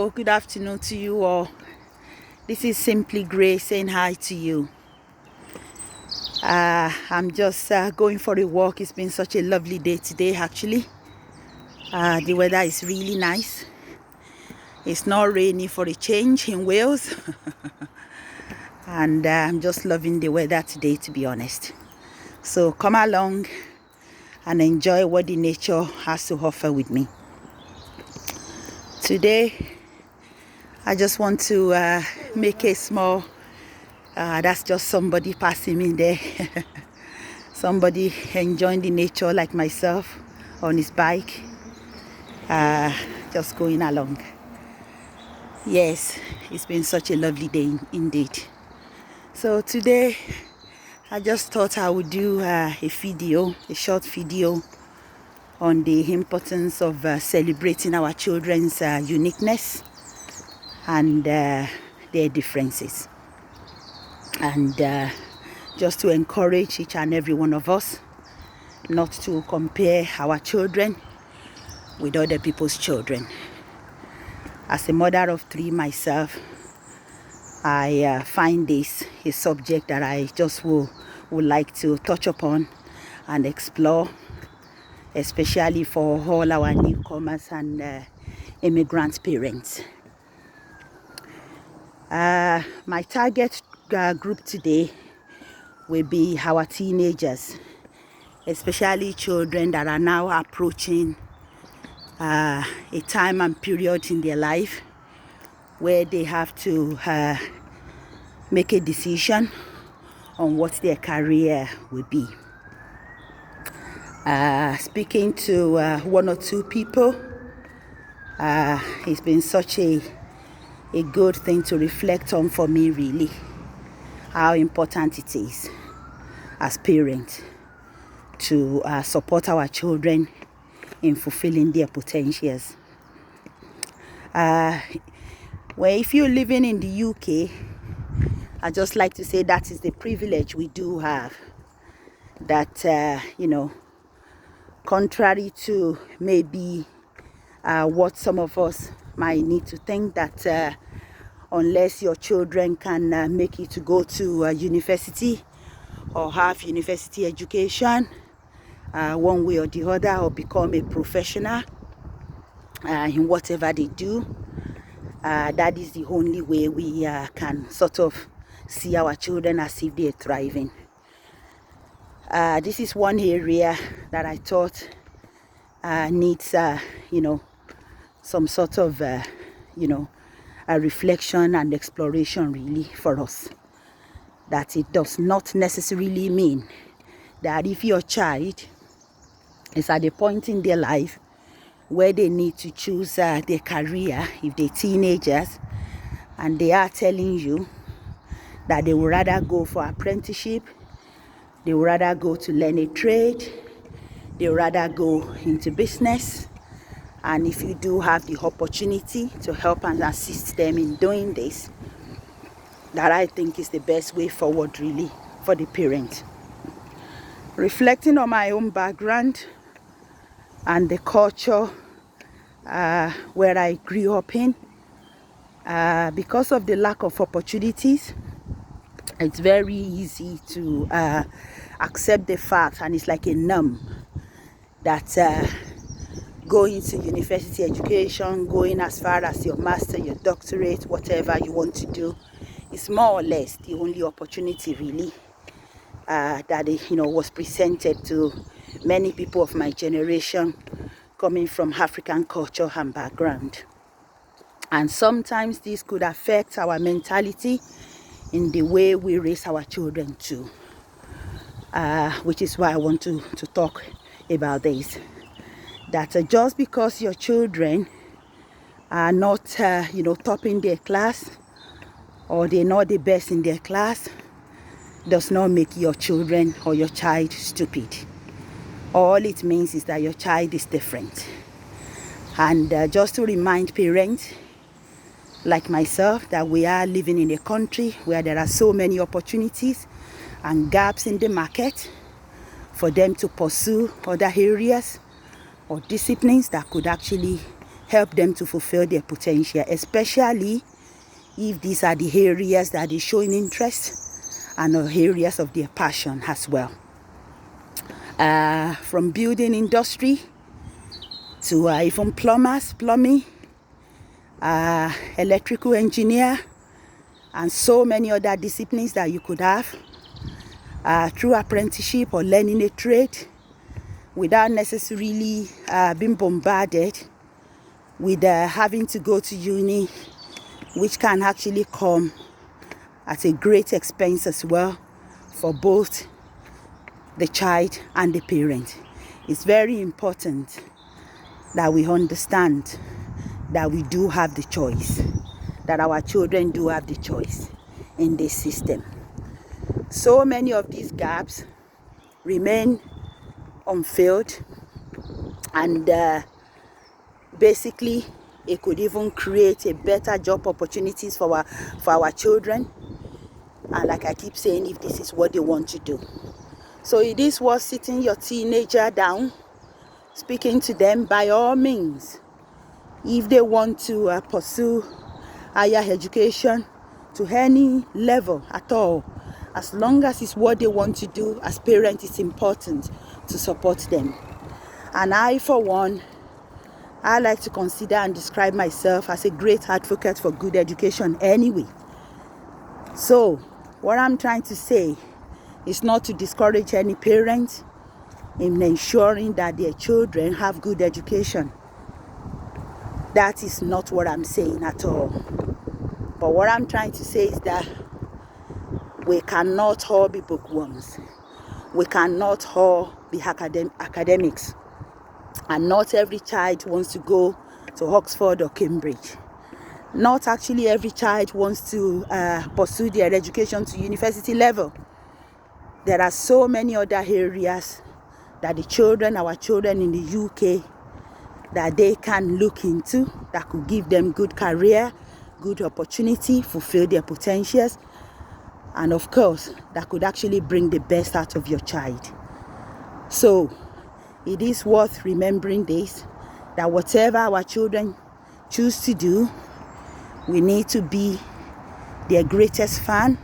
Hello, good afternoon to you all. This is Simply Grace saying hi to you. I'm just going for a walk. It's been such a lovely day today, actually. The weather is really nice. It's not rainy for a change in Wales. And I'm just loving the weather today, to be honest. So come along and enjoy what the nature has to offer with me. Today, I just want to make a small, that's just somebody passing me there. Somebody enjoying the nature like myself on his bike, just going along. Yes, it's been such a lovely day indeed. So today, I just thought I would do a short video on the importance of celebrating our children's uniqueness and their differences, and just to encourage each and every one of us not to compare our children with other people's children. As a mother of 3 myself, I find this a subject that I just would like to touch upon and explore, especially for all our newcomers and immigrant parents. My target group today will be our teenagers, especially children that are now approaching a time and period in their life where they have to make a decision on what their career will be. Speaking to 1 or 2 people, it's been such a good thing to reflect on for me, really, how important it is as parents to support our children in fulfilling their potentials. Well, if you're living in the UK, I just like to say that is the privilege we do have, that contrary to maybe what some of us might need to think, that unless your children can make it to go to university or have university education, one way or the other, or become a professional in whatever they do, that is the only way we can sort of see our children as if they're thriving. This is one area that I thought needs some sort of a reflection and exploration, really, for us. That it does not necessarily mean that if your child is at a point in their life where they need to choose their career, if they're teenagers, and they are telling you that they would rather go for apprenticeship, they would rather go to learn a trade, they would rather go into business, and if you do have the opportunity to help and assist them in doing this, that I think is the best way forward, really, for the parent. Reflecting on my own background and the culture where I grew up in, because of the lack of opportunities, it's very easy to accept the fact, and it's like a numb, that going to university education, going as far as your master, your doctorate, whatever you want to do, is more or less the only opportunity, really, that was presented to many people of my generation coming from African culture and background. And sometimes this could affect our mentality in the way we raise our children too, which is why I want to talk about this. That just because your children are not top in their class, or they're not the best in their class, does not make your children or your child stupid. All it means is that your child is different. And just to remind parents like myself that we are living in a country where there are so many opportunities and gaps in the market for them to pursue other areas or disciplines that could actually help them to fulfill their potential, especially if these are the areas that they're showing interest and areas of their passion as well. From building industry to even plumbing, electrical engineer, and so many other disciplines that you could have through apprenticeship or learning a trade without necessarily being bombarded with having to go to uni, which can actually come at a great expense as well for both the child and the parent. It's very important that we understand that we do have the choice, that our children do have the choice in this system. So many of these gaps remain unfilled, and basically it could even create a better job opportunities for our children, and like I keep saying, if this is what they want to do. So it is worth sitting your teenager down, speaking to them by all means. If they want to pursue higher education to any level at all, as long as it's what they want to do, as parents, it's important to support them. And I, for one, I like to consider and describe myself as a great advocate for good education anyway. So what I'm trying to say is not to discourage any parent in ensuring that their children have good education. That is not what I'm saying at all. But what I'm trying to say is that we cannot all be bookworms. We cannot all be academics. And not every child wants to go to Oxford or Cambridge. Not actually every child wants to pursue their education to university level. There are so many other areas that our children in the UK, that they can look into, that could give them good career, good opportunity, fulfill their potentials, and of course, that could actually bring the best out of your child. So it is worth remembering this, that whatever our children choose to do, we need to be their greatest fan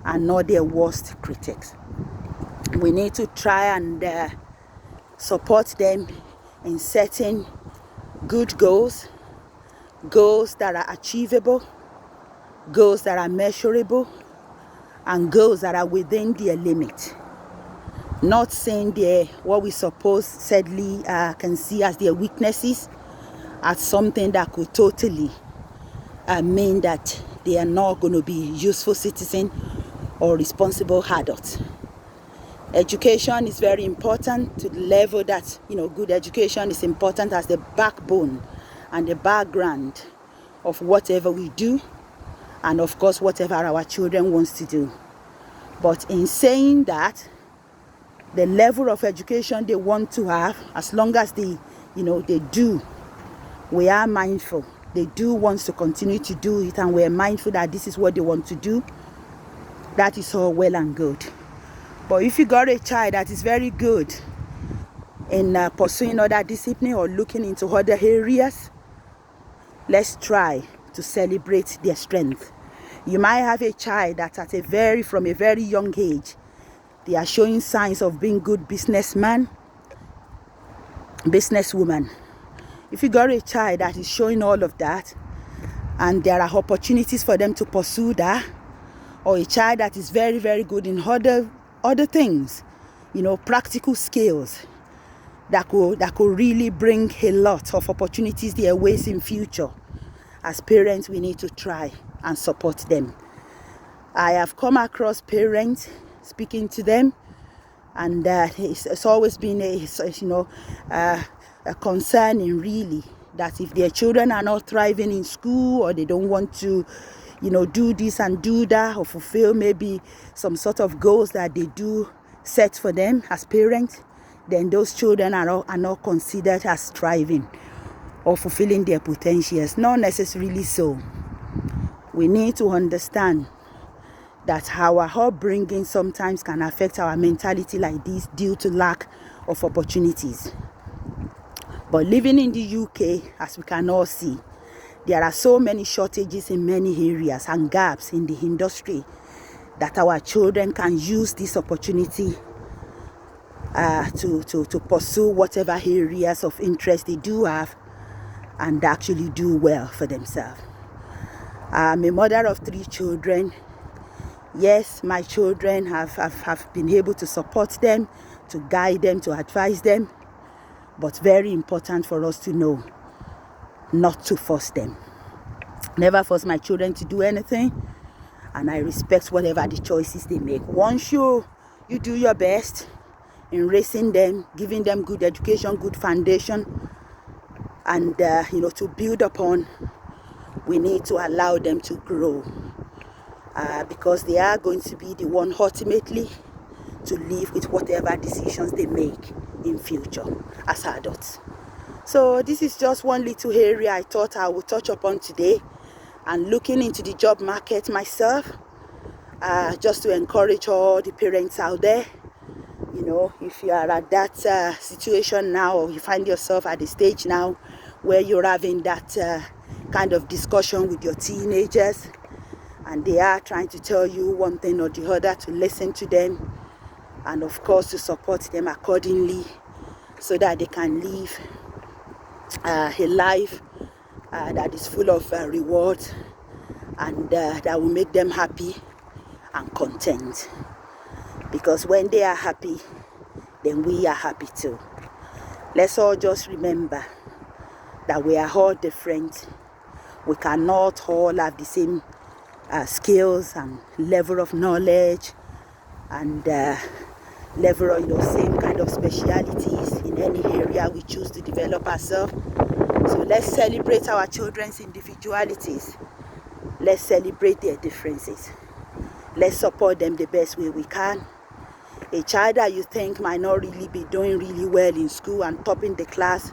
and not their worst critics. We need to try and support them in setting good goals that are achievable, goals that are measurable, and goals that are within their limit. Not saying what we supposedly can see as their weaknesses as something that could totally mean that they are not going to be useful citizens or responsible adults. Education is very important to the level that, good education is important as the backbone and the background of whatever we do, and of course whatever our children wants to do. But in saying that, the level of education they want to have, as long as they do, we are mindful. They do want to continue to do it, and we're mindful that this is what they want to do. That is all well and good. But if you got a child that is very good in pursuing other discipline or looking into other areas, let's try to celebrate their strength. You might have a child that from a very young age, they are showing signs of being good businesswoman. If you got a child that is showing all of that, and there are opportunities for them to pursue that, or a child that is very, very good in other things, practical skills that could really bring a lot of opportunities their ways in future, as parents, we need to try and support them. I have come across parents speaking to them, and it's always been a concerning, really, that if their children are not thriving in school, or they don't want to do this and do that, or fulfill maybe some sort of goals that they do set for them as parents, then those children are not considered as thriving or fulfilling their potentials. Not necessarily so. We need to understand that our upbringing sometimes can affect our mentality like this due to lack of opportunities. But living in the UK, as we can all see, there are so many shortages in many areas and gaps in the industry that our children can use this opportunity to pursue whatever areas of interest they do have and actually do well for themselves. I'm a mother of 3 children. Yes, my children have been able to support them, to guide them, to advise them, but very important for us to know not to force them. Never force my children to do anything, and I respect whatever the choices they make. Once you do your best in raising them, giving them good education, good foundation, and to build upon, we need to allow them to grow, because they are going to be the one ultimately to live with whatever decisions they make in future as adults. So this is just one little area I thought I would touch upon today, and looking into the job market myself, just to encourage all the parents out there. If you are at that situation now, or you find yourself at the stage now where you're having that kind of discussion with your teenagers, and they are trying to tell you one thing or the other, to listen to them, and of course to support them accordingly, so that they can live a life that is full of rewards, and that will make them happy and content. Because when they are happy, then we are happy too. Let's all just remember that we are all different. We cannot all have the same skills and level of knowledge, and level of same kind of specialities in any area we choose to develop ourselves. So let's celebrate our children's individualities. Let's celebrate their differences. Let's support them the best way we can. A child that you think might not really be doing really well in school and topping the class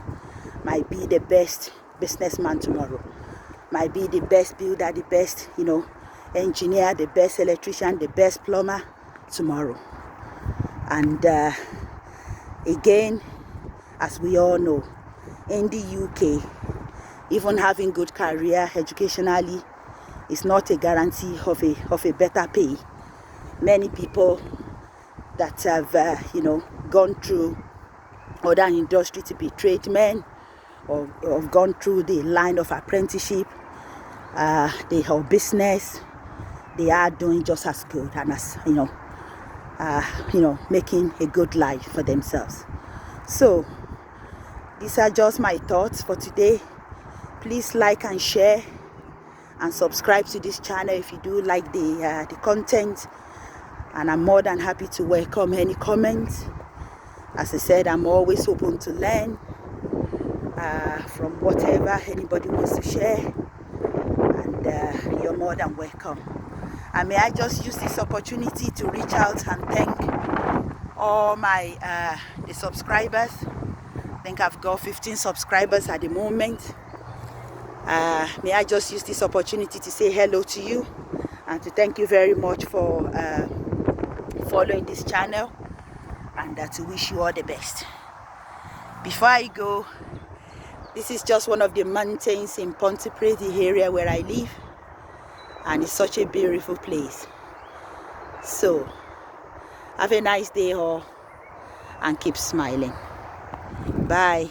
might be the best businessman tomorrow, might be the best builder, the best engineer, the best electrician, the best plumber tomorrow. And again, as we all know, in the UK, even having good career educationally is not a guarantee of a better pay. Many people that have gone through other industry to be tradesmen, or gone through the line of apprenticeship, they have business, they are doing just as good, and as making a good life for themselves. So these are just my thoughts for today. Please like and share and subscribe to this channel if you do like the content, and I'm more than happy to welcome any comments. As I said, I'm always open to learn from whatever anybody wants to share, and you're more than welcome. And may I just use this opportunity to reach out and thank all my the subscribers. I think I've got 15 subscribers at the moment. May I just use this opportunity to say hello to you, and to thank you very much for following this channel, and to wish you all the best. Before I go, this is just one of the mountains in Pontypridd, the area where I live, and it's such a beautiful place. So have a nice day all, and keep smiling. Bye.